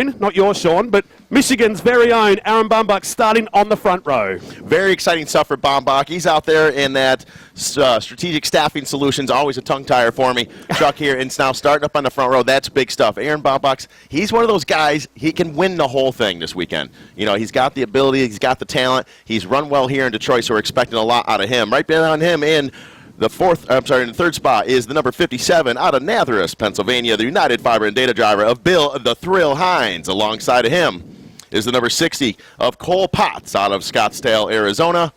not yours, Sean, but Michigan's very own Aaron Baumbach starting on the front row. Very exciting stuff for Baumbach. He's out there in that strategic staffing solutions, always a tongue tire for me. Chuck here, and it's now starting up on the front row. That's big stuff. Aaron Baumbach, he's one of those guys, he can win the whole thing this weekend. You know, he's got the ability, he's got the talent. He's run well here in Detroit, so we're expecting a lot out of him. Right behind him in the third spot is the number 57 out of Nazareth, Pennsylvania, the United Fiber and Data driver of Bill the Thrill Hines. Alongside of him is the number 60 of Cole Potts out of Scottsdale, Arizona.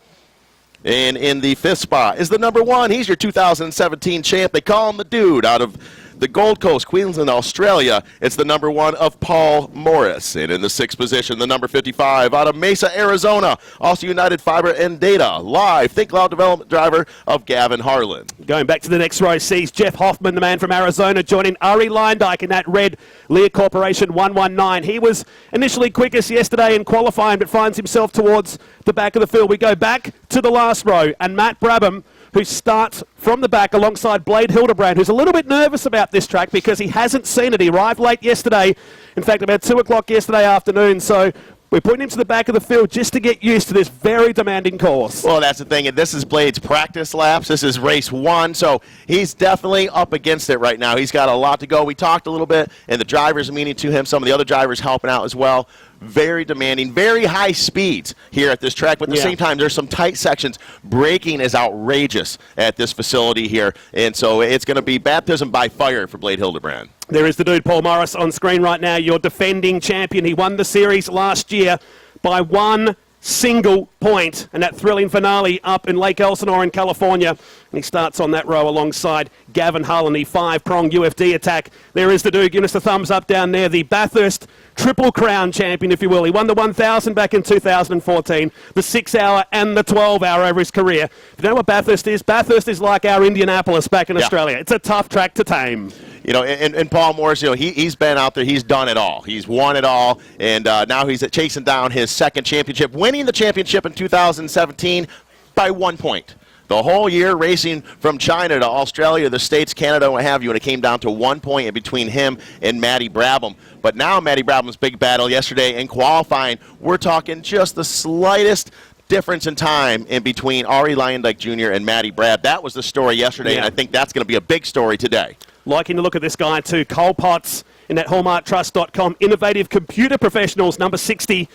And in the fifth spot is the number 1. He's your 2017 champ. They call him the Dude out of the Gold Coast, Queensland, Australia. It's the number 1 of Paul Morris. And in the sixth position, the number 55 out of Mesa, Arizona, also United Fiber and Data, live Think Loud development driver of Gavin Harlan. Going back to the next row sees Jeff Hoffman, the man from Arizona, joining Ari Leindyke in that red Lear Corporation 119. He was initially quickest yesterday in qualifying, but finds himself towards the back of the field. We go back to the last row, and Matt Brabham, who starts from the back alongside Blade Hildebrand, who's a little bit nervous about this track because he hasn't seen it. He arrived late yesterday, in fact about 2 o'clock yesterday afternoon, so we're putting him to the back of the field just to get used to this very demanding course. Well, that's the thing, and this is Blade's practice laps. This is race 1, so he's definitely up against it right now. He's got a lot to go. We talked a little bit, and the drivers meaning to him, some of the other drivers helping out as well. Very demanding, very high speeds here at this track, but at the same time, there's some tight sections. Braking is outrageous at this facility here, and so it's going to be baptism by fire for Blade Hildebrand. There is the Dude, Paul Morris, on screen right now, your defending champion. He won the series last year by 1 single point, and that thrilling finale up in Lake Elsinore in California. And he starts on that row alongside Gavin Harlan, the 5-prong UFD attack. There is the Dude, giving us the thumbs up down there, the Bathurst Triple Crown champion, if you will. He won the 1,000 back in 2014, the 6-hour and the 12-hour over his career. If you know what Bathurst is like our Indianapolis back in Australia. It's a tough track to tame. You know, and Paul Morris, you know, he's been out there. He's done it all. He's won it all, and now he's chasing down his second championship, winning the championship in 2017 by 1 point. The whole year racing from China to Australia, the States, Canada, what have you, and it came down to 1 point in between him and Matty Brabham. But now Matty Brabham's big battle yesterday in qualifying, we're talking just the slightest difference in time in between Ari Leindyke Jr. and Matty Brab. That was the story yesterday, and I think that's going to be a big story today. Liking to look at this guy too, Cole Potts in that hallmarktrust.com. Innovative Computer Professionals, number 60,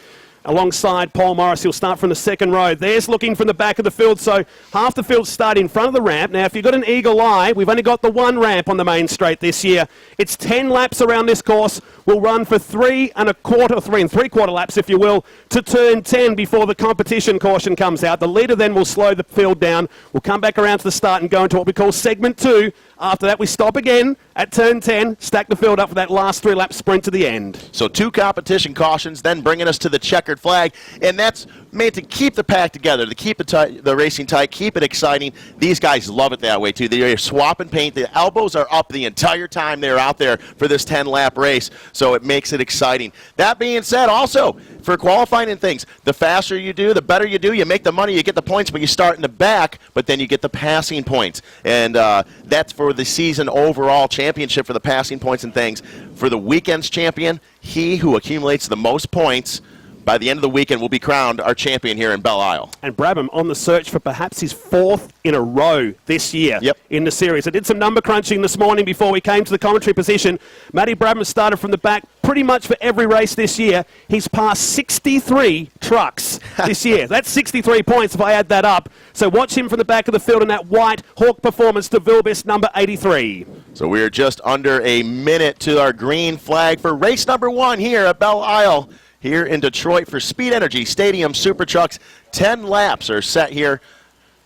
alongside Paul Morris. He'll start from the second row. There's looking from the back of the field, so half the field start in front of the ramp. Now, if you've got an eagle eye, we've only got the 1 ramp on the main straight this year. It's 10 laps around this course. We'll run for 3 3/4 laps, if you will, to turn 10 before the competition caution comes out. The leader then will slow the field down. We'll come back around to the start and go into what we call segment 2. After that, we stop again at turn 10, stack the field up for that last 3-lap sprint to the end. So 2 competition cautions, then bringing us to the checkered flag, and that's made to keep the pack together, to keep the racing tight, keep it exciting. These guys love it that way, too. They're swapping paint. The elbows are up the entire time they're out there for this 10-lap race, so it makes it exciting. That being said, also, for qualifying and things, the faster you do, the better you do. You make the money, you get the points, but you start in the back, but then you get the passing points. And that's for the season overall championship for the passing points and things. For the weekend's champion, he who accumulates the most points by the end of the weekend will be crowned our champion here in Belle Isle. And Brabham on the search for perhaps his 4th in a row this year in the series. I did some number crunching this morning before we came to the commentary position. Matty Brabham started from the back pretty much for every race this year. He's passed 63 trucks this year. That's 63 points if I add that up. So watch him from the back of the field in that white Hawk performance to Vilbis number 83. So we're just under a minute to our green flag for race number 1 here at Belle Isle, here in Detroit for Speed Energy Stadium Super Trucks. 10 laps are set here.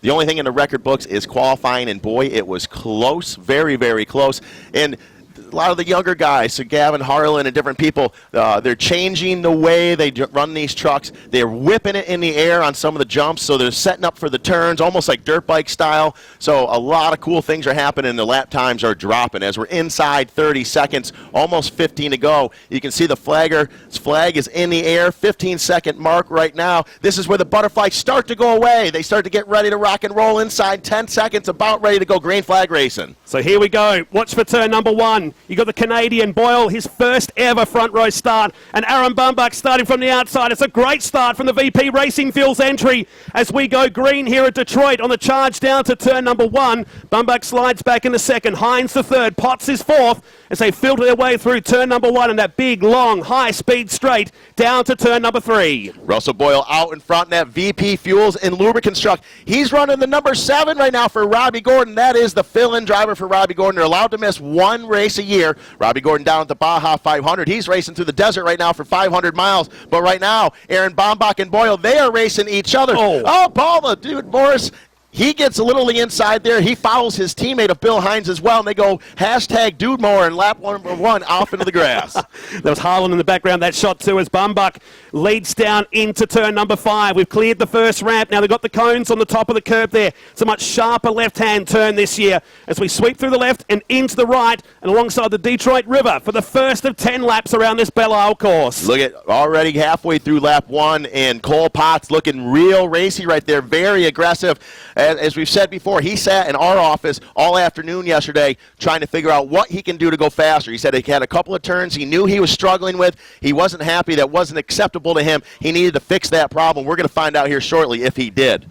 The only thing in the record books is qualifying, and boy, it was close, very, very close. And a lot of the younger guys, so Gavin Harlan and different people, they're changing the way they run these trucks. They're whipping it in the air on some of the jumps, so they're setting up for the turns, almost like dirt bike style. So a lot of cool things are happening, and the lap times are dropping. As we're inside 30 seconds, almost 15 to go, you can see the flagger's flag is in the air, 15-second mark right now. This is where the butterflies start to go away. They start to get ready to rock and roll inside 10 seconds, about ready to go green flag racing. So here we go. Watch for turn number 1. second. You got the Canadian Boyle, his first ever front row start. And Aaron Bumbuck starting from the outside. It's a great start from the VP Racing Fuels entry as we go green here at Detroit on the charge down to turn number 1. Bumbuck slides back in the second. Hines the third. Potts is fourth as they filter their way through turn number 1 and that big, long, high-speed straight down to turn number 3. Russell Boyle out in front in that VP Fuels and Lubricants truck. He's running the number 7 right now for Robbie Gordon. That is the fill-in driver for Robbie Gordon. They're allowed to miss one race a year. Robbie Gordon down at the Baja 500. He's racing through the desert right now for 500 miles. But right now, Aaron Baumbach and Boyle, they are racing each other. Oh, Paul, the dude, Morris. He gets a little inside there. He follows his teammate of Bill Hines as well, and they go hashtag Dude Mower and lap number 1 off into the grass. There was Harlan in the background, that shot too, as Bumbuck leads down into turn number 5. We've cleared the first ramp. Now they've got the cones on the top of the curb there. It's a much sharper left-hand turn this year as we sweep through the left and into the right and alongside the Detroit River for the first of 10 laps around this Belle Isle course. Look at already halfway through lap 1, and Cole Potts looking real racy right there, very aggressive. As we've said before, he sat in our office all afternoon yesterday trying to figure out what he can do to go faster. He said he had a couple of turns he knew he was struggling with. He wasn't happy. That wasn't acceptable to him. He needed to fix that problem. We're going to find out here shortly if he did.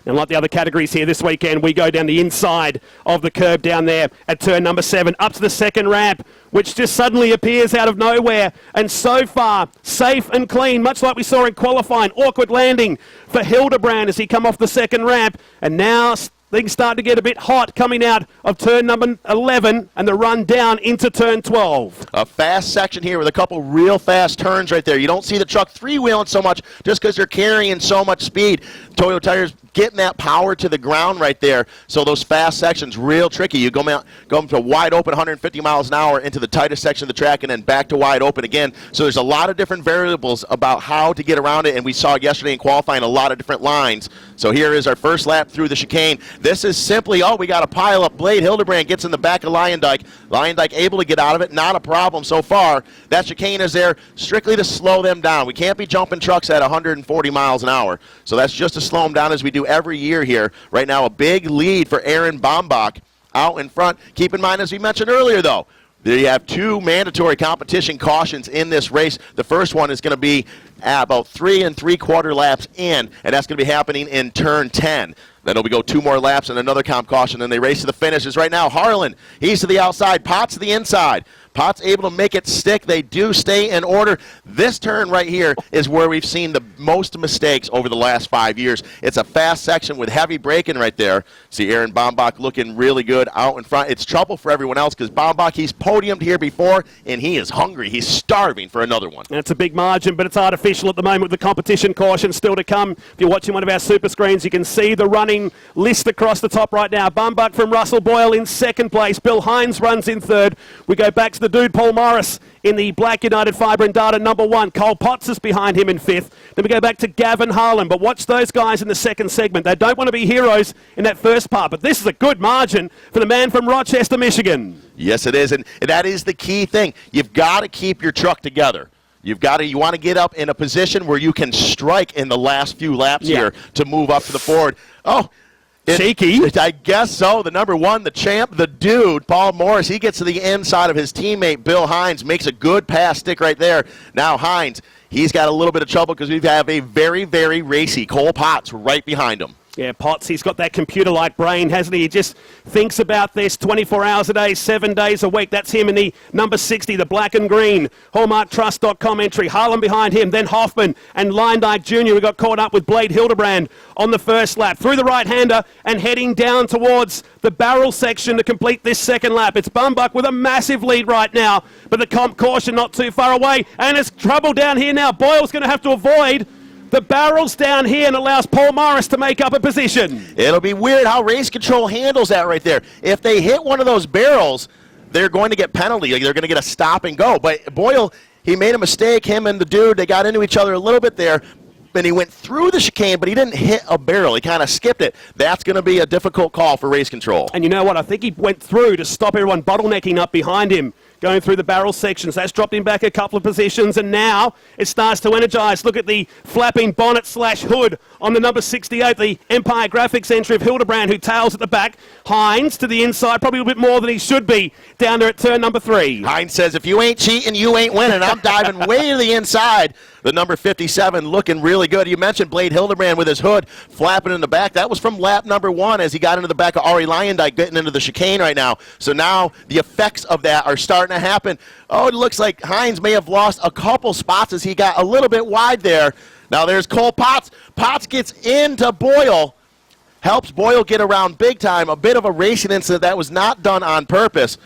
And like the other categories here this weekend, we go down the inside of the curb down there at turn number 7, up to the second ramp, which just suddenly appears out of nowhere. And so far, safe and clean, much like we saw in qualifying. Awkward landing for Hildebrand as he come off the second ramp. And now things start to get a bit hot coming out of turn number 11 and the run down into turn 12. A fast section here with a couple real fast turns right there. You don't see the truck three-wheeling so much just because they're carrying so much speed. Toyo Tires getting that power to the ground right there. So those fast sections, real tricky. You go to wide open 150 miles an hour into the tightest section of the track and then back to wide open again. So there's a lot of different variables about how to get around it, and we saw yesterday in qualifying a lot of different lines. So here is our first lap through the chicane. This is simply, we got a pile up. Blade Hildebrand gets in the back of Lyondike. Lyondike able to get out of it. Not a problem so far. That chicane is there strictly to slow them down. We can't be jumping trucks at 140 miles an hour. So that's just to slow them down as we do every year here. Right now, a big lead for Aaron Baumbach out in front. Keep in mind, as we mentioned earlier, though, there you have 2 mandatory competition cautions in this race. The first one is going to be about 3 3/4 laps in, and that's going to be happening in turn 10. Then it'll go 2 more laps and another comp caution, and they race to the finishes. Right now, Harlan, he's to the outside. Potts to the inside. Potts able to make it stick. They do stay in order. This turn right here is where we've seen the most mistakes over the last 5 years. It's a fast section with heavy braking right there. See Aaron Baumbach looking really good out in front. It's trouble for everyone else because Baumbach, he's podiumed here before, and he is hungry. He's starving for another one. That's a big margin, but it's artificial at the moment with the competition caution still to come. If you're watching one of our super screens, you can see the running list across the top right now. Baumbach from Russell Boyle in second place. Bill Hines runs in third. We go back to the dude Paul Morris in the black United Fibre and Data number 1. Cole Potts is behind him in 5th. Then we go back to Gavin Harlan. But watch those guys in the second segment. They don't want to be heroes in that first part. But this is a good margin for the man from Rochester, Michigan. Yes, it is. And that is the key thing. You've got to keep your truck together. You want to get up in a position where you can strike in the last few laps here to move up to the forward. Cheeky. I guess so. The number 1, the champ, the dude, Paul Morris, he gets to the inside of his teammate, Bill Hines, makes a good pass stick right there. Now Hines, he's got a little bit of trouble because we have a very, very racy Cole Potts right behind him. Yeah, Potts, he's got that computer-like brain, hasn't he? He just thinks about this 24 hours a day, 7 days a week. That's him in the number 60, the black and green, hallmarktrust.com entry. Harlan behind him, then Hoffman and Lyondike Jr. We got caught up with Blade Hildebrand on the first lap. Through the right-hander and heading down towards the barrel section to complete this second lap. It's Baumbach with a massive lead right now, but the comp caution not too far away. And it's trouble down here now. Boyle's going to have to avoid the barrel's down here and allows Paul Morris to make up a position. It'll be weird how race control handles that right there. If they hit one of those barrels, they're going to get penalty. They're going to get a stop and go. But Boyle, he made a mistake. Him and the dude, they got into each other a little bit there. And he went through the chicane, but he didn't hit a barrel. He kind of skipped it. That's going to be a difficult call for race control. And you know what? I think he went through to stop everyone bottlenecking up behind him, going through the barrel sections. That's dropped him back a couple of positions, and now it starts to energise. Look at the flapping bonnet slash hood on the number 68, the Empire Graphics entry of Hildebrand, who tails at the back. Hines to the inside, probably a bit more than he should be down there at turn number 3. Hines says, if you ain't cheating, you ain't winning. I'm diving way to the inside. The number 57 looking really good. You mentioned Blade Hildebrand with his hood flapping in the back. That was from lap number 1 as he got into the back of Ari Lyondike, getting into the chicane right now. So now the effects of that are starting to happen. Oh, it looks like Hines may have lost a couple spots as he got a little bit wide there. Now there's Cole Potts. Potts gets into Boyle. Helps Boyle get around big time. A bit of a racing incident that was not done on purpose.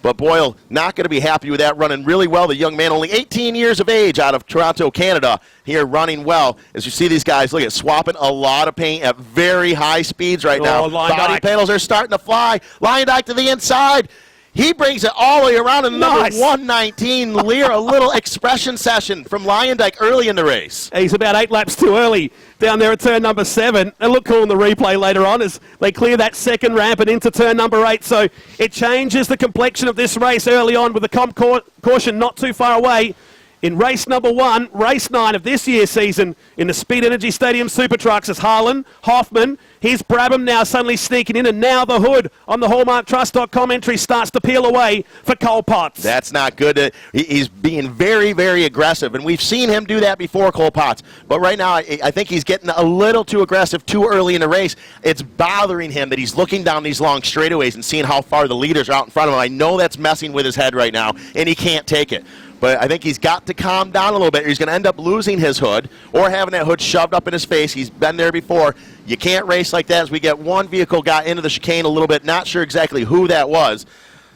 But Boyle not going to be happy with that, running really well. The young man, only 18 years of age, out of Toronto, Canada, here running well. As you see these guys, look at swapping a lot of paint at very high speeds right now. Body panels are starting to fly. Lyondike to the inside. He brings it all the way around in number 119. Lear, a little expression session from Lyondike early in the race. He's about 8 laps too early down there at turn number 7. It'll look cool in the replay later on as they clear that second ramp and into turn number 8. So it changes the complexion of this race early on with the comp caution not too far away. In race number 1, race 9 of this year's season in the Speed Energy Stadium Super Trucks is Harlan, Hoffman. Here's Brabham now suddenly sneaking in, and now the hood on the HallmarkTrust.com entry starts to peel away for Cole Potts. That's not good. He's being very, very aggressive, and we've seen him do that before, Cole Potts. But right now, I think he's getting a little too aggressive too early in the race. It's bothering him that he's looking down these long straightaways and seeing how far the leaders are out in front of him. I know that's messing with his head right now, and he can't take it. But I think he's got to calm down a little bit. He's going to end up losing his hood or having that hood shoved up in his face. He's been there before. You can't race like that as we get one vehicle got into the chicane a little bit. Not sure exactly who that was.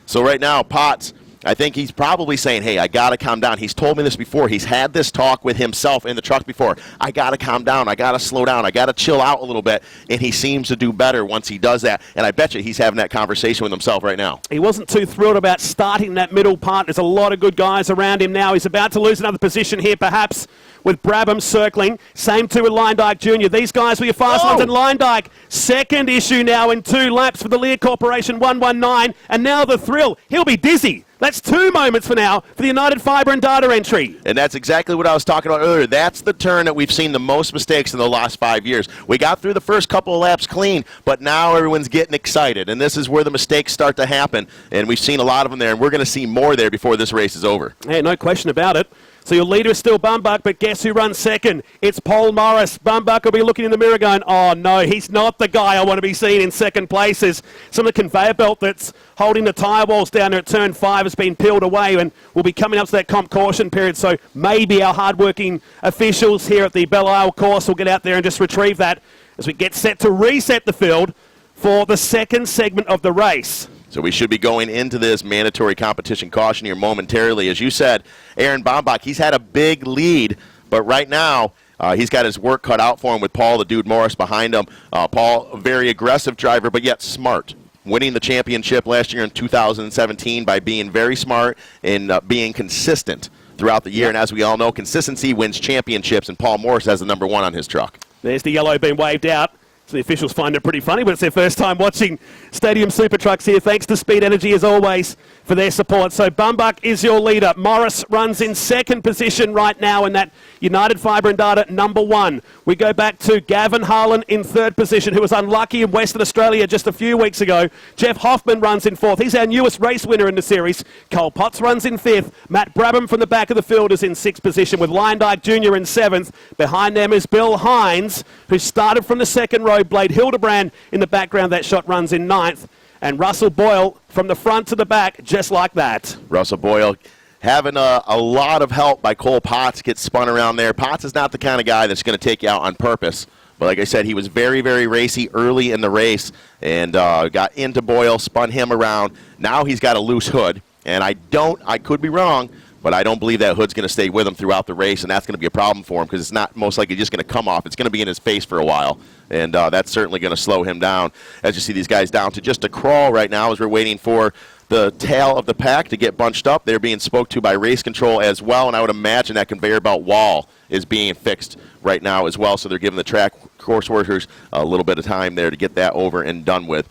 So right now, Potts, I think he's probably saying, hey, I got to calm down. He's told me this before. He's had this talk with himself in the truck before. I got to calm down. I got to slow down. I got to chill out a little bit. And he seems to do better once he does that. And I bet you he's having that conversation with himself right now. He wasn't too thrilled about starting that middle part. There's a lot of good guys around him now. He's about to lose another position here, perhaps, with Brabham circling. Same too with Lyondike Jr. These guys were your fast ones. And Lyondike, second issue now in 2 laps for the Lear Corporation, 119. And now the thrill. He'll be dizzy. That's 2 moments for now for the United Fiber and Data entry. And that's exactly what I was talking about earlier. That's the turn that we've seen the most mistakes in the last 5 years. We got through the first couple of laps clean, but now everyone's getting excited. And this is where the mistakes start to happen. And we've seen a lot of them there, and we're going to see more there before this race is over. Yeah, no question about it. So your leader is still Bumbuck, but guess who runs second? It's Paul Morris. Bumbuck will be looking in the mirror going, oh no, he's not the guy I want to be seeing in second place. There's some of the conveyor belt that's holding the tyre walls down there at turn 5 has been peeled away, and we'll be coming up to that comp caution period. So maybe our hard-working officials here at the Belle Isle course will get out there and just retrieve that as we get set to reset the field for the second segment of the race. So we should be going into this mandatory competition caution here momentarily. As you said, Aaron Baumbach, he's had a big lead, but right now he's got his work cut out for him with Paul, the dude Morris, behind him. Paul, a very aggressive driver, but yet smart. Winning the championship last year in 2017 by being very smart and being consistent throughout the year. And as we all know, consistency wins championships, and Paul Morris has the number 1 on his truck. There's the yellow being waved out. So the officials find it pretty funny, but it's their first time watching Stadium Super Trucks here. Thanks to Speed Energy, as always, for their support. So Bumbuck is your leader. Morris runs in second position right now in that United Fiber and Data number 1. We go back to Gavin Harlan in third position, who was unlucky in Western Australia just a few weeks ago. Jeff Hoffman runs in 4th. He's our newest race winner in the series. Cole Potts runs in 5th. Matt Brabham from the back of the field is in 6th position, with Lyondike Jr. in 7th. Behind them is Bill Hines, who started from the second row. Blade Hildebrand in the background. That shot runs in 9th. And Russell Boyle from the front to the back, just like that. Russell Boyle having a lot of help by Cole Potts, gets spun around there. Potts is not the kind of guy that's going to take you out on purpose. But like I said, he was very, very racy early in the race and got into Boyle, spun him around. Now he's got a loose hood. And I could be wrong, but I don't believe that hood's going to stay with him throughout the race, and that's going to be a problem for him because it's not most likely just going to come off. It's going to be in his face for a while, and that's certainly going to slow him down. As you see these guys down to just a crawl right now as we're waiting for the tail of the pack to get bunched up. They're being spoke to by race control as well, and I would imagine that conveyor belt wall is being fixed right now as well, so they're giving the track course workers a little bit of time there to get that over and done with.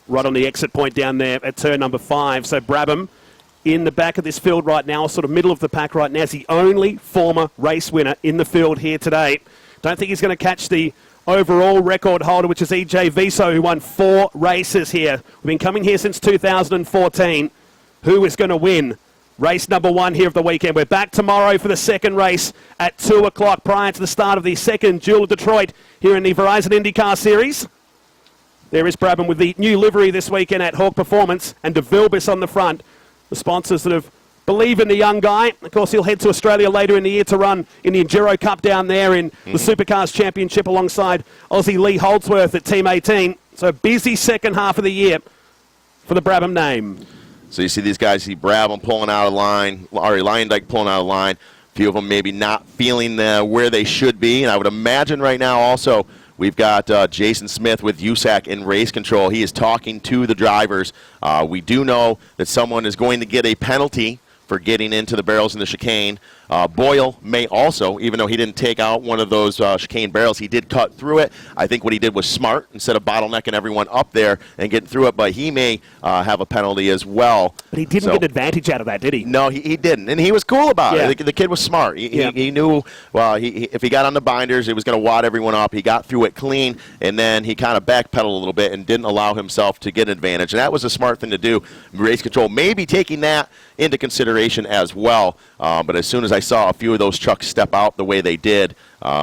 Right on the exit point down there at turn number 5. So Brabham in the back of this field right now, sort of middle of the pack right now, is the only former race winner in the field here today. Don't think he's going to catch the overall record holder, which is EJ Viso, who won 4 races here. We've been coming here since 2014. Who is going to win race number 1 here of the weekend? We're back tomorrow for the second race at 2 o'clock prior to the start of the second Duel of Detroit here in the Verizon IndyCar Series. There is Brabham with the new livery this weekend at Hawk Performance and De Vilbis on the front. The sponsors that have believe in the young guy. Of course, he'll head to Australia later in the year to run in the Enduro Cup down there in the Supercars Championship alongside Aussie Lee Holdsworth at Team 18. So busy second half of the year for the Brabham name. So you see these guys, see Brabham pulling out of line, Ari Leyendijk pulling out of line. A few of them maybe not feeling where they should be. And I would imagine right now also we've got Jason Smith with USAC in race control. He is talking to the drivers. We do know that someone is going to get a penalty for getting into the barrels in the chicane. Boyle may also, even though he didn't take out one of those chicane barrels, he did cut through it. I think what he did was smart instead of bottlenecking everyone up there and getting through it, but he may have a penalty as well. But he didn't get an advantage out of that, did he? No, he didn't, and he was cool about it. The kid was smart. He knew, well, if he got on the binders, it was going to wad everyone up. He got through it clean, and then he kind of backpedaled a little bit and didn't allow himself to get an advantage, and that was a smart thing to do. Race control maybe taking that into consideration as well, but as soon as I saw a few of those trucks step out the way they did,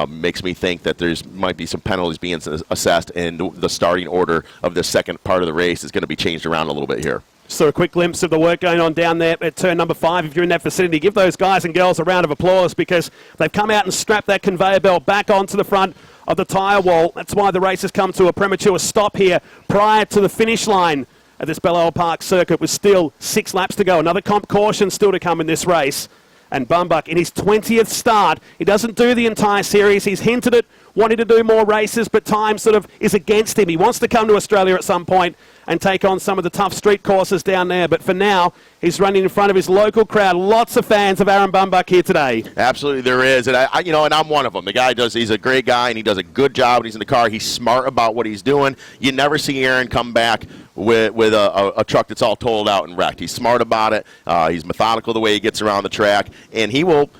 makes me think that there's might be some penalties being assessed, and the starting order of the second part of the race is going to be changed around a little bit here. So a quick glimpse of the work going on down there at turn number 5. If you're in that vicinity, give those guys and girls a round of applause because they've come out and strapped that conveyor belt back onto the front of the tyre wall. That's why the race has come to a premature stop here prior to the finish line at this Balboa Park circuit with still 6 laps to go. Another comp caution still to come in this race. And Bumbuck in his 20th start, he doesn't do the entire series. He's hinted at wanting to do more races, but time sort of is against him. He wants to come to Australia at some point and take on some of the tough street courses down there. But for now, he's running in front of his local crowd. Lots of fans of Aaron Bumbuck here today. Absolutely, there is. And, and I'm one of them. The guy he's a great guy, and he does a good job when he's in the car. He's smart about what he's doing. You never see Aaron come back with a truck that's all totaled out and wrecked. He's smart about it. He's methodical the way he gets around the track, and he will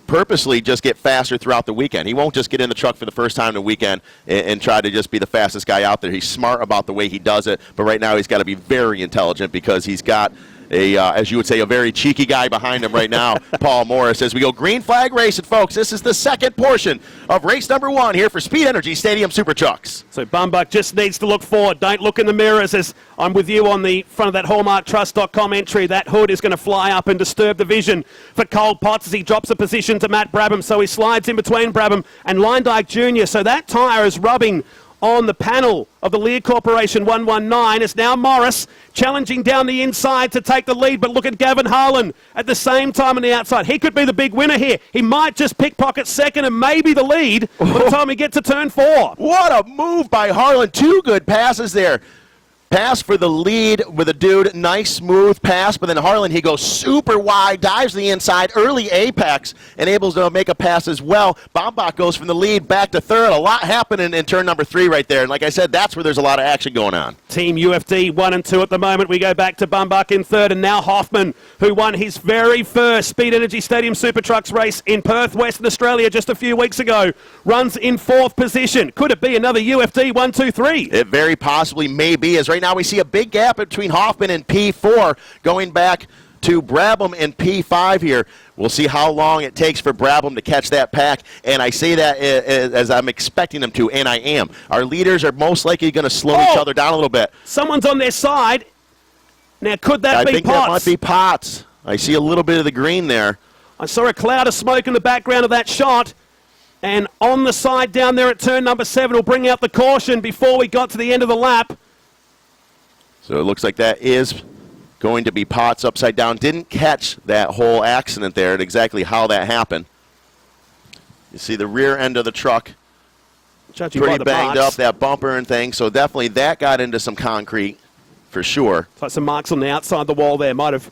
purposely just get faster throughout the weekend. He won't just get in the truck for the first time in the weekend and try to just be the fastest guy out there. He's smart about the way he does it, but right now he's got to be very intelligent because he's got as you would say, a very cheeky guy behind him right now, Paul Morris, as we go green flag racing, folks. This is the second portion of race number 1 here for Speed Energy Stadium Super Trucks. So Bumbuck just needs to look forward. Don't look in the mirrors as I'm with you on the front of that HallmarkTrust.com entry. That hood is going to fly up and disturb the vision for Cole Potts as he drops a position to Matt Brabham. So he slides in between Brabham and Leyendijk Jr. So that tyre is rubbing on the panel of the Lear Corporation 119. It's now Morris challenging down the inside to take the lead, but look at Gavin Harlan at the same time on the outside. He could be the big winner here. He might just pickpocket second and maybe the lead by the time he gets to turn 4. What a move by Harlan. 2 good passes there. Pass for the lead with a dude, nice smooth pass, but then Harlan, he goes super wide, dives to the inside, early apex, and able to make a pass as well. Baumbach goes from the lead back to third. A lot happening in turn number 3 right there, and like I said, that's where there's a lot of action going on. Team UFD 1 and 2 at the moment. We go back to Baumbach in third, and now Hoffman, who won his very first Speed Energy Stadium Super Trucks race in Perth, Western Australia just a few weeks ago, runs in 4th position. Could it be another UFD 1, 2, 3? It very possibly may be, as right now we see a big gap between Hoffman and P4 going back to Brabham and P5 here. We'll see how long it takes for Brabham to catch that pack, and I say that as I'm expecting them to, and I am. Our leaders are most likely going to slow each other down a little bit. Someone's on their side. Now, could that be Potts? I think that might be Potts. I see a little bit of the green there. I saw a cloud of smoke in the background of that shot. And on the side down there at turn number 7 will bring out the caution before we got to the end of the lap. So it looks like that is going to be Potts upside down. Didn't catch that whole accident there and exactly how that happened. You see the rear end of the truck pretty banged up, that bumper and thing. So definitely that got into some concrete for sure. So some marks on the outside of the wall there. Might have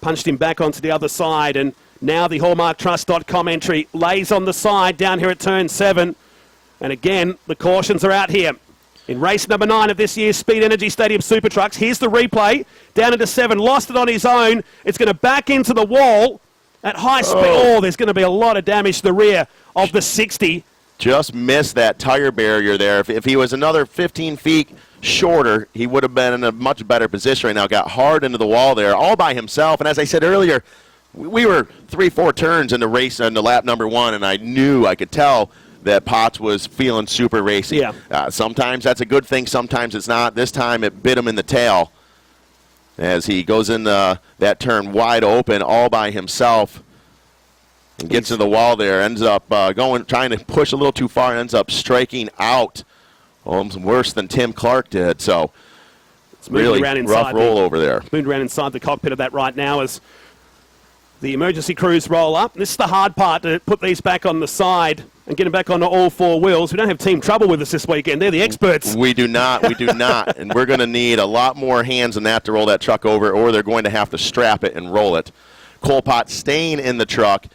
punched him back onto the other side. And now the HallmarkTrust.com entry lays on the side down here at turn 7. And again, the cautions are out here. In race number 9 of this year's Speed Energy Stadium Super Trucks, here's the replay. Down into 7, lost it on his own. It's going to back into the wall at high speed. Oh, there's going to be a lot of damage to the rear of the 60. Just missed that tire barrier there. If he was another 15 feet shorter, he would have been in a much better position right now. Got hard into the wall there all by himself. And as I said earlier, we were 3-4 turns in the race on the lap number 1, and I could tell that Potts was feeling super racy. Yeah. Sometimes that's a good thing, sometimes it's not. This time it bit him in the tail as he goes in that turn wide open all by himself and gets to the wall there. Ends up trying to push a little too far and ends up striking out. Almost worse than Tim Clark did. So it's really rough roll over there. Moving around inside the cockpit of that right now as the emergency crews roll up. This is the hard part, to put these back on the side and get them back onto all 4 wheels. We don't have Team Trouble with us this weekend. They're the experts. We do not. We do not. And we're going to need a lot more hands than that to roll that truck over, or they're going to have to strap it and roll it. Cole Potts staying in the truck,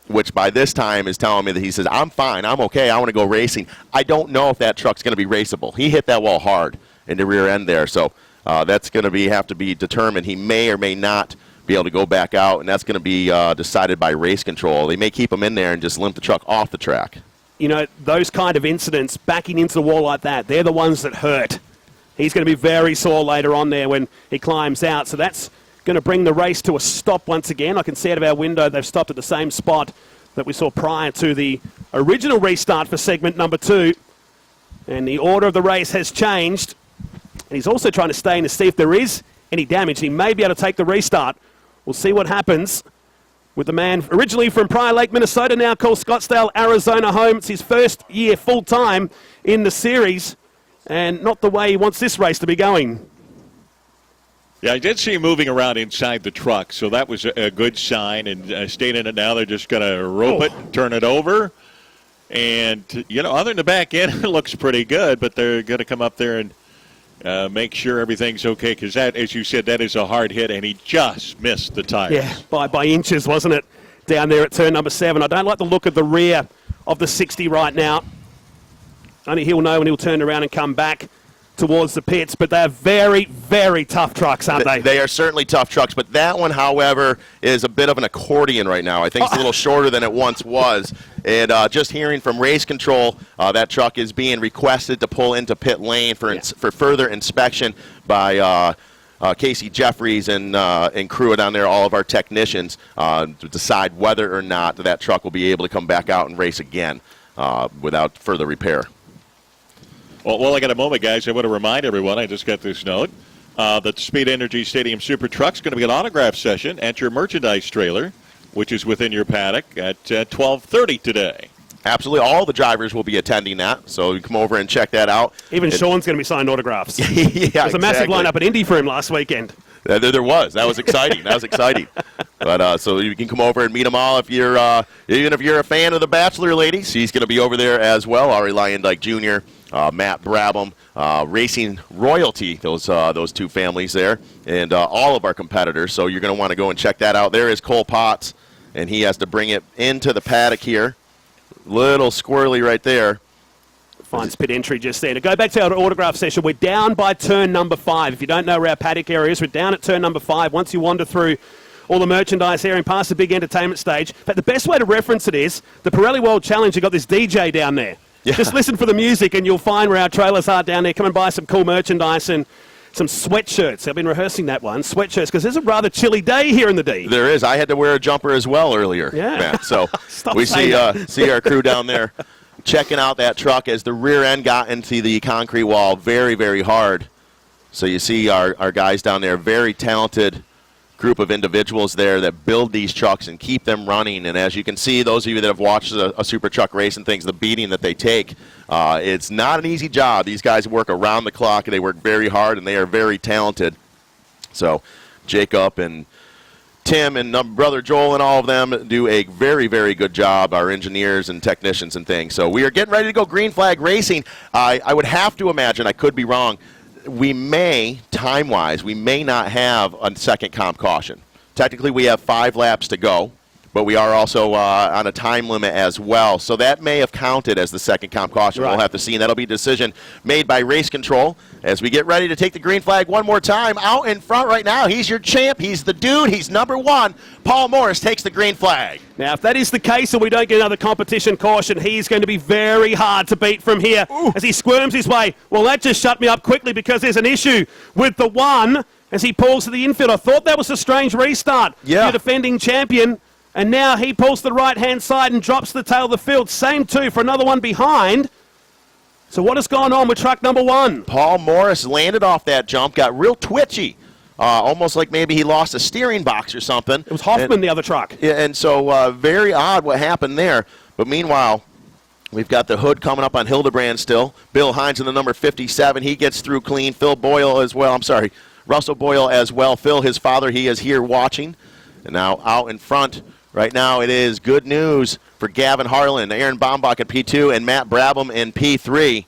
which by this time is telling me that he says, I'm fine, I'm okay, I want to go racing. I don't know if that truck's going to be raceable. He hit that wall hard in the rear end there, so that's going to have to be determined. He may or may not be able to go back out, and that's going to be decided by race control. They may keep him in there and just limp the truck off the track. You know, those kind of incidents, backing into the wall like that, they're the ones that hurt. He's going to be very sore later on there when he climbs out, so that's going to bring the race to a stop once again. I can see out of our window they've stopped at the same spot that we saw prior to the original restart for segment number 2, and the order of the race has changed. And he's also trying to stay in to see if there is any damage. He may be able to take the restart. We'll see what happens with the man originally from Prior Lake, Minnesota, now called Scottsdale, Arizona home. It's his first year full-time in the series, and not the way he wants this race to be going. Yeah, I did see him moving around inside the truck, so that was a good sign. And staying in it now, they're just going to rope it, turn it over. And, you know, other than the back end, it looks pretty good, but they're going to come up there and make sure everything's okay, because that, as you said, that is a hard hit, and he just missed the tires. Yeah, by inches, wasn't it, down there at turn number 7. I don't like the look of the rear of the 60 right now. Only he'll know when he'll turn around and come back towards the pits, but they're very, very tough trucks, aren't they? They are certainly tough trucks, but that one, however, is a bit of an accordion right now. I think it's a little shorter than it once was, and just hearing from race control, that truck is being requested to pull into pit lane for further inspection by Casey Jeffries and crew down there, all of our technicians, to decide whether or not that truck will be able to come back out and race again without further repair. Well, I got a moment, guys. I want to remind everyone, I just got this note, that the Speed Energy Stadium Super Truck's going to be an autograph session at your merchandise trailer, which is within your paddock, at 12:30 today. Absolutely. All the drivers will be attending that, so you come over and check that out. Even Sean's going to be signing autographs. Yeah, There's a massive lineup at Indy for him last weekend. There was. That was exciting. That was exciting. But so you can come over and meet them all if you're even if you're a fan of the Bachelor ladies. He's going to be over there as well. Ari Lyondike Jr., Matt Brabham, Racing Royalty. Those two families there, and all of our competitors. So you're going to want to go and check that out. There is Cole Potts, and he has to bring it into the paddock here. Little squirrely right there. Finds pit entry just there. To go back to our autograph session, we're down by turn number 5. If you don't know where our paddock area is, we're down at turn number 5. Once you wander through all the merchandise area and past the big entertainment stage. But the best way to reference it is the Pirelli World Challenge. You've got this DJ down there. Yeah. Just listen for the music and you'll find where our trailers are down there. Come and buy some cool merchandise and some sweatshirts. I've been rehearsing that one, sweatshirts, because there's a rather chilly day here in the D. There is. I had to wear a jumper as well earlier, Matt. So we see our crew down there checking out that truck as the rear end got into the concrete wall very, very hard. So you see our guys down there, very talented group of individuals there that build these trucks and keep them running. And as you can see, those of you that have watched a super truck race and things, the beating that they take, it's not an easy job. These guys work around the clock, and they work very hard, and they are very talented. So Jacob and Tim and brother Joel and all of them do a very, very good job, our engineers and technicians and things. So we are getting ready to go green flag racing. I would have to imagine, I could be wrong, we may, time-wise, we may not have a second comp caution. Technically, we have 5 laps to go, but we are also on a time limit as well. So that may have counted as the second comp caution. Right. We'll have to see, and that'll be a decision made by race control as we get ready to take the green flag one more time. Out in front right now, he's your champ. He's the dude. He's number one. Paul Morris takes the green flag. Now, if that is the case and we don't get another competition caution, he's going to be very hard to beat from here as he squirms his way. Well, that just shut me up quickly because there's an issue with the one as he pulls to the infield. I thought that was a strange restart. Yeah. Your defending champion. And now he pulls to the right-hand side and drops the tail of the field. Same two for another one behind. So what has gone on with truck number one? Paul Morris landed off that jump, got real twitchy, almost like maybe he lost a steering box or something. It was Hoffman, the other truck. Yeah, and so very odd what happened there. But meanwhile, we've got the hood coming up on Hildebrand still. Bill Hines in the number 57. He gets through clean. Phil Boyle as well. I'm sorry, Russell Boyle as well. Phil, his father, he is here watching. And now out in front right now it is good news for Gavin Harlan, Aaron Baumbach at P2, and Matt Brabham in P3.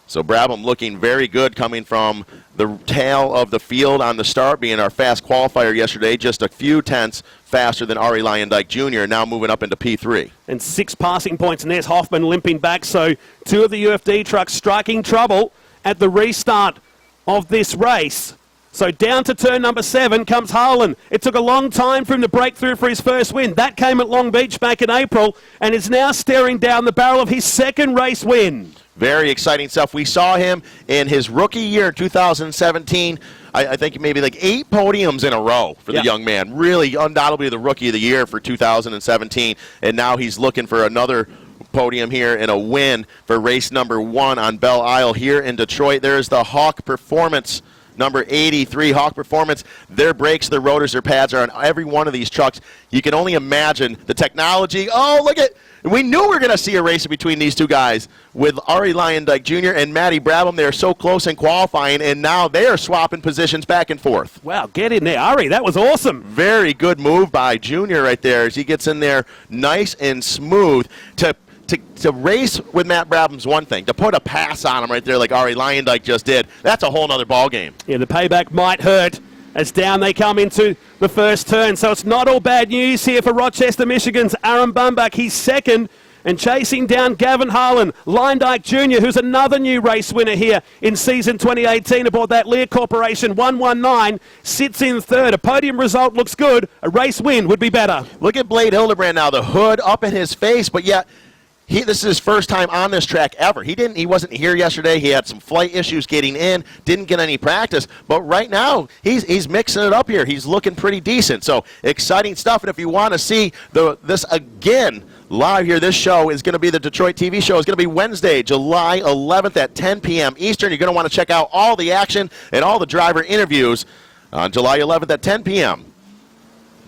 So Brabham looking very good coming from the tail of the field on the start, being our fast qualifier yesterday, just a few tenths faster than Ari Lyondike Jr., now moving up into P3. And 6 passing points, and there's Hoffman limping back. So 2 of the UFD trucks striking trouble at the restart of this race. So down to turn number 7 comes Harlan. It took a long time for him to break through for his first win. That came at Long Beach back in April and is now staring down the barrel of his second race win. Very exciting stuff. We saw him in his rookie year in 2017. I think maybe like 8 podiums in a row for the young man. Really, undoubtedly the rookie of the year for 2017. And now he's looking for another podium here and a win for race number 1 on Belle Isle here in Detroit. There's the Hawk Performance. Number 83, Hawk Performance. Their brakes, their rotors, their pads are on every one of these trucks. You can only imagine the technology. Oh, look at, we knew we were going to see a race between these two guys with Ari Lyondike Jr. and Matty Brabham. They're so close in qualifying, and now they are swapping positions back and forth. Wow, get in there, Ari. That was awesome. Very good move by Jr. right there as he gets in there nice and smooth. To race with Matt Brabham's one thing. To put a pass on him right there like Ari Lyondike just did, that's a whole other ball game. Yeah, the payback might hurt as down they come into the first turn. So it's not all bad news here for Rochester, Michigan's Aaron Baumbach. He's second and chasing down Gavin Harlan. Lyondike Jr., who's another new race winner here in season 2018 aboard that Lear Corporation 119, sits in third. A podium result looks good. A race win would be better. Look at Blade Hildebrand now. The hood up in his face, but yet this is his first time on this track ever. He wasn't here yesterday. He had some flight issues getting in, didn't get any practice. But right now, he's mixing it up here. He's looking pretty decent. So exciting stuff. And if you want to see this again live here, this show is going to be the Detroit TV show. It's going to be Wednesday, July 11th at 10 p.m. Eastern. You're going to want to check out all the action and all the driver interviews on July 11th at 10 p.m.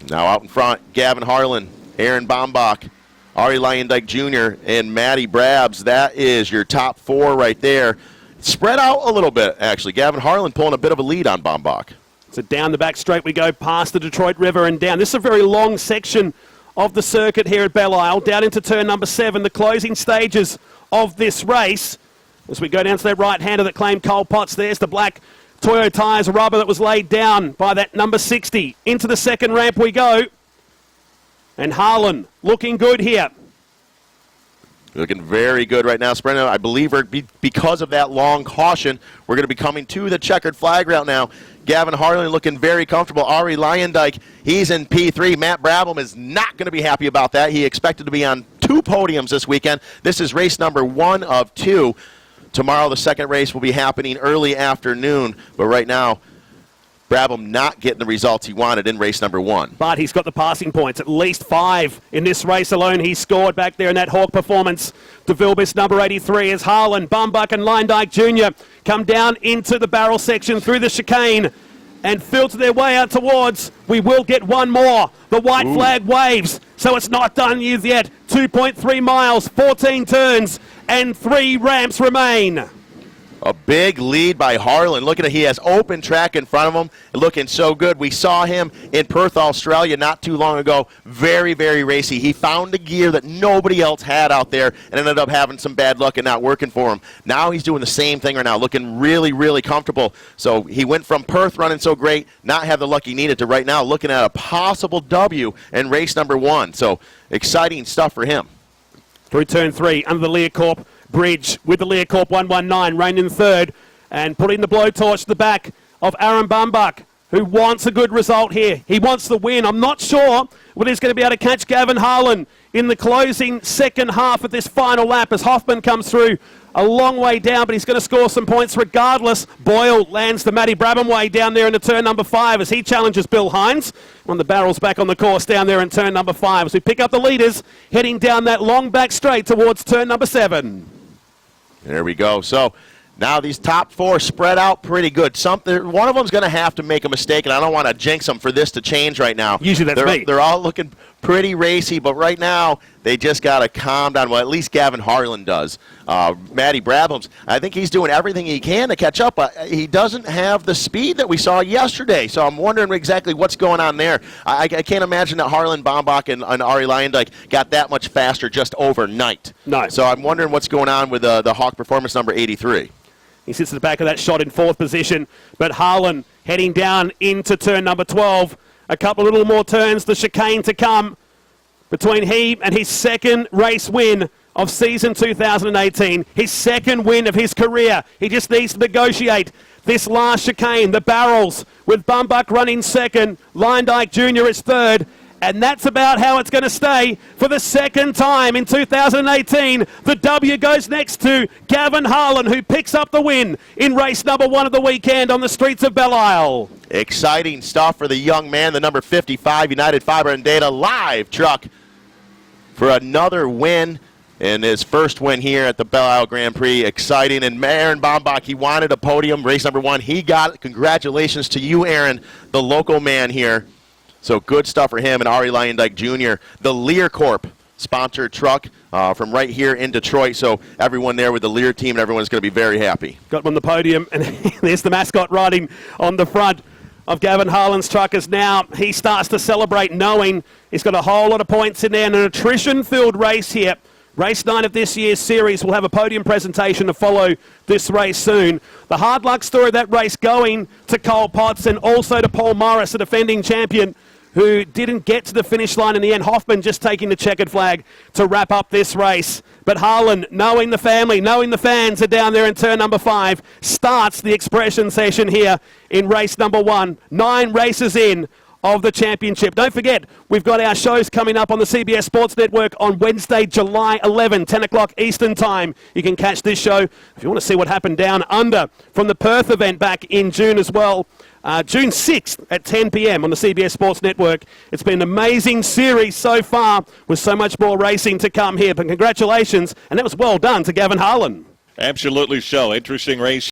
Now out in front, Gavin Harlan, Aaron Baumbach, Ari Lyondike Jr., and Matty Brabs. That is your top 4 right there. Spread out a little bit, actually. Gavin Harlan pulling a bit of a lead on Baumbach. So down the back straight we go, past the Detroit River and down. This is a very long section of the circuit here at Belle Isle. Down into turn number 7, the closing stages of this race. As we go down to that right-hander that claimed Cole Potts, there's the black Toyo tyres rubber that was laid down by that number 60. Into the second ramp we go. And Harlan looking good here. Looking very good right now, Sprint. I believe because of that long caution, we're going to be coming to the checkered flag route now. Gavin Harlan looking very comfortable. Ari Lyondike, he's in P3. Matt Brabham is not going to be happy about that. He expected to be on 2 podiums this weekend. This is race number 1 of 2. Tomorrow, the second race will be happening early afternoon. But right now, Brabham not getting the results he wanted in race number 1. But he's got the passing points, at least 5 in this race alone. He scored back there in that Hawk Performance. DeVilbiss number 83 as Harlan, Baumbach and Lyondike Jr. come down into the barrel section through the chicane and filter their way out towards. We will get one more. The white flag waves, so it's not done yet. 2.3 miles, 14 turns, and 3 ramps remain. A big lead by Harlan. Look at it. He has open track in front of him. Looking so good. We saw him in Perth, Australia not too long ago. Very, very racy. He found a gear that nobody else had out there and ended up having some bad luck and not working for him. Now he's doing the same thing right now, looking really, really comfortable. So he went from Perth running so great, not have the luck he needed, to right now looking at a possible W in race number 1. So exciting stuff for him. Through turn 3, under the Learcorp bridge with the Learcorp 119, reigned in third, and putting the blowtorch to the back of Aaron Bumbuck, who wants a good result here. He wants the win. I'm not sure whether he's going to be able to catch Gavin Harlan in the closing second half of this final lap as Hoffman comes through a long way down, but he's going to score some points regardless. Boyle lands the Matty Brabham way down there into turn number 5 as he challenges Bill Hines. On the barrels back on the course down there in turn number 5 as we pick up the leaders heading down that long back straight towards turn number 7. There we go. So now these top 4 spread out pretty good. One of them's going to have to make a mistake, and I don't want to jinx them for this to change right now. Usually that's me. They're all looking pretty racy, but right now they just got to calm down. Well, at least Gavin Harlan does. Matty Brabham's, I think he's doing everything he can to catch up, but he doesn't have the speed that we saw yesterday. So I'm wondering exactly what's going on there. I can't imagine that Harlan, Baumbach, and Ari Lyondike got that much faster just overnight. No. So I'm wondering what's going on with the Hawk Performance number 83. He sits at the back of that shot in 4th position, but Harlan heading down into turn number 12. A couple of little more turns, the chicane to come between he and his second race win of season 2018. His second win of his career. He just needs to negotiate this last chicane. The barrels with Bumbuck running second, Lyondike Jr. is third. And that's about how it's going to stay for the second time in 2018. The W goes next to Gavin Harlan, who picks up the win in race number 1 of the weekend on the streets of Belle Isle. Exciting stuff for the young man, the number 55 United Fiber and Data live truck for another win. And his first win here at the Belle Isle Grand Prix. Exciting. And Aaron Baumbach, he wanted a podium, race number 1. He got it. Congratulations to you, Aaron, the local man here. So good stuff for him. And Ari Lyondike Jr., the Learcorp sponsored truck from right here in Detroit. So everyone there with the Lear team and everyone's going to be very happy. Got him on the podium, and there's the mascot riding on the front of Gavin Harlan's truck as now he starts to celebrate, knowing he's got a whole lot of points in there and an attrition-filled race here. Race 9 of this year's series will have a podium presentation to follow this race soon. The hard luck story of that race going to Cole Potts and also to Paul Morris, the defending champion, who didn't get to the finish line in the end. Hoffman just taking the checkered flag to wrap up this race. But Harlan, knowing the family, knowing the fans are down there in turn number 5, starts the expression session here in race number 1. 9 races in of the championship. Don't forget, we've got our shows coming up on the CBS Sports Network on Wednesday, July 11, 10 o'clock Eastern Time. You can catch this show if you want to see what happened down under from the Perth event back in June as well. June 6th at 10 p.m. on the CBS Sports Network. It's been an amazing series so far with so much more racing to come here. But congratulations, and that was well done to Gavin Harlan. Absolutely so. Interesting race.